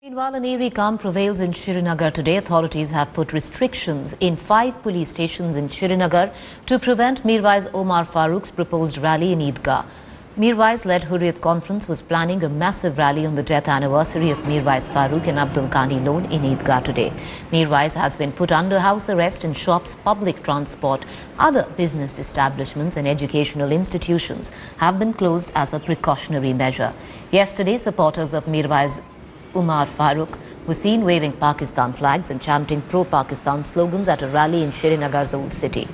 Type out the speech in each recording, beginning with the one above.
Meanwhile, an eerie calm prevails in Srinagar today. Authorities have put restrictions in 5 police stations in Srinagar to prevent Mirwais Omar Farooq's proposed rally in Eidgah. Mirwais-led Hurriyat Conference was planning a massive rally on the death anniversary of Mirwais Farooq and Abdul Ghani Lone in Eidgah today. Mirwais has been put under house arrest in shops, public transport, other business establishments and educational institutions have been closed as a precautionary measure. Yesterday, supporters of Mirwais Omar Farooq were seen waving Pakistan flags and chanting pro-Pakistan slogans at a rally in Srinagar's old city.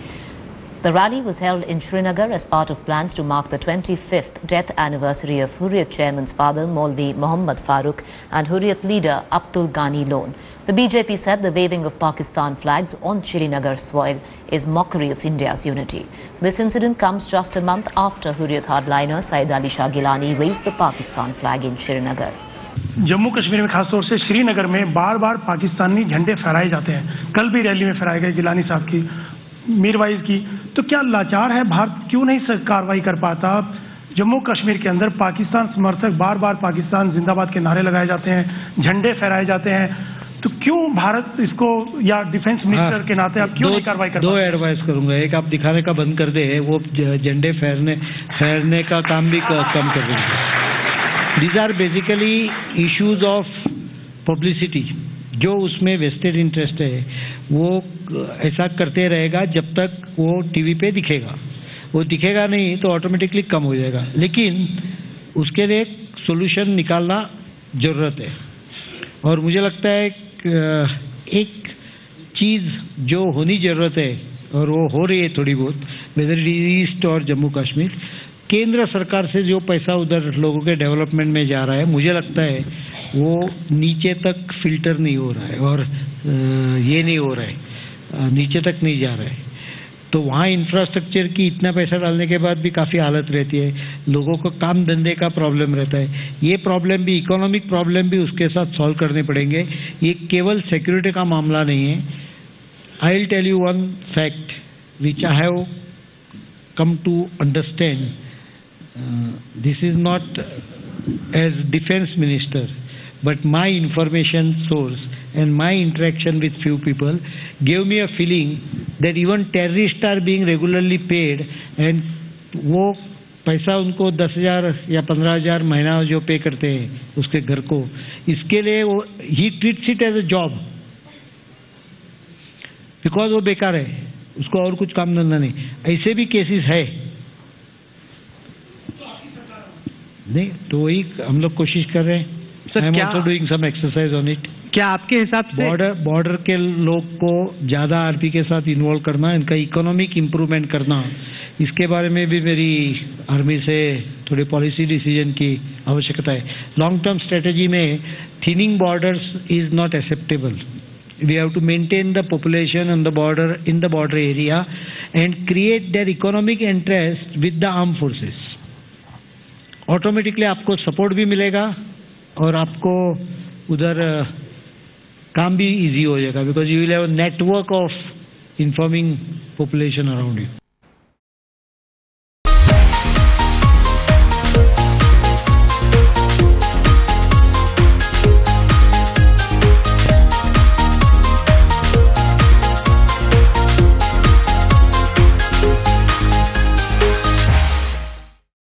The rally was held in Srinagar as part of plans to mark the 25th death anniversary of Hurriyat chairman's father, Maulvi Muhammad Farooq, and Hurriyat leader Abdul Ghani Lone. The BJP said the waving of Pakistan flags on Srinagar soil is mockery of India's unity. This incident comes just a month after Hurriyat hardliner Said Ali Shah Gilani raised the Pakistan flag in Srinagar. Jammu Kashmir में खासतौर से श्रीनगर में बार बार पाकिस्तानी झंडे फहराए जाते हैं। कल भी rally में फहराए गए गिलानी साहब की, मीरवाइज की। तो क्या लाचार है भारत, क्यों नहीं कार्रवाई कर पाता? जम्मू कश्मीर के अंदर पाकिस्तान समर्थक बार बार पाकिस्तान जिंदाबाद के नारे लगाए जाते हैं, झंडे फहराए जाते हैं, तो क्यों भारत इसको, या डिफेंस मिनिस्टर के नाते आप क्यों नहीं कार्रवाई कर पाते? दो एडवाइस करूंगा। एक, आप दिखाने का बंद कर दे, वो झंडे फहरने का काम भी कम कर देंगे। These are basically issues of publicity. जो उसमें वेस्टेड इंटरेस्ट है वो ऐसा करते रहेगा जब तक वो टीवी पे दिखेगा। वो दिखेगा नहीं तो ऑटोमेटिकली कम हो जाएगा। लेकिन उसके लिए एक सोल्यूशन निकालना ज़रूरत है। और मुझे लगता है एक चीज़ जो होनी ज़रूरत है और वो हो रही है थोड़ी बहुत, वेदर इट इज ईस्ट और जम्मू कश्मीर, केंद्र सरकार से जो पैसा उधर लोगों के डेवलपमेंट में जा रहा है, मुझे लगता है वो नीचे तक फिल्टर नहीं हो रहा है और ये नहीं हो रहा है, नीचे तक नहीं जा रहा है। तो वहाँ इंफ्रास्ट्रक्चर की इतना पैसा डालने के बाद भी काफ़ी हालत रहती है, लोगों को काम धंधे का प्रॉब्लम रहता है। ये प्रॉब्लम भी, इकोनॉमिक प्रॉब्लम भी उसके साथ सॉल्व करने पड़ेंगे। ये केवल सिक्योरिटी का मामला नहीं है। I will tell you one fact which I have come to understand. This is not as defense minister, but my information source and my interaction with few people gave me a feeling that even terrorists are being regularly paid, and वो पैसा उनको 10,000 या 15,000 महीना जो पे करते हैं उसके घर को, इसके लिए वो he treats it as a job, because वो बेकार है, उसको और कुछ काम धंधा नहीं। ऐसे भी केसेस है नहीं, तो वही हम लोग कोशिश कर रहे हैं। I am also doing some exercise on it. क्या आपके हिसाब से बॉर्डर के लोग को ज़्यादा आरपी के साथ इन्वॉल्व करना, इनका इकोनॉमिक इम्प्रूवमेंट करना, इसके बारे में भी मेरी आर्मी से थोड़ी पॉलिसी डिसीजन की आवश्यकता है। लॉन्ग टर्म स्ट्रेटेजी में thinning borders is not acceptable. We have to maintain the population on the border, in the border area, and create their economic interest with the armed forces. Automatically आपको support भी मिलेगा और आपको उधर काम भी easy हो जाएगा, because you will have a network of informing population around you.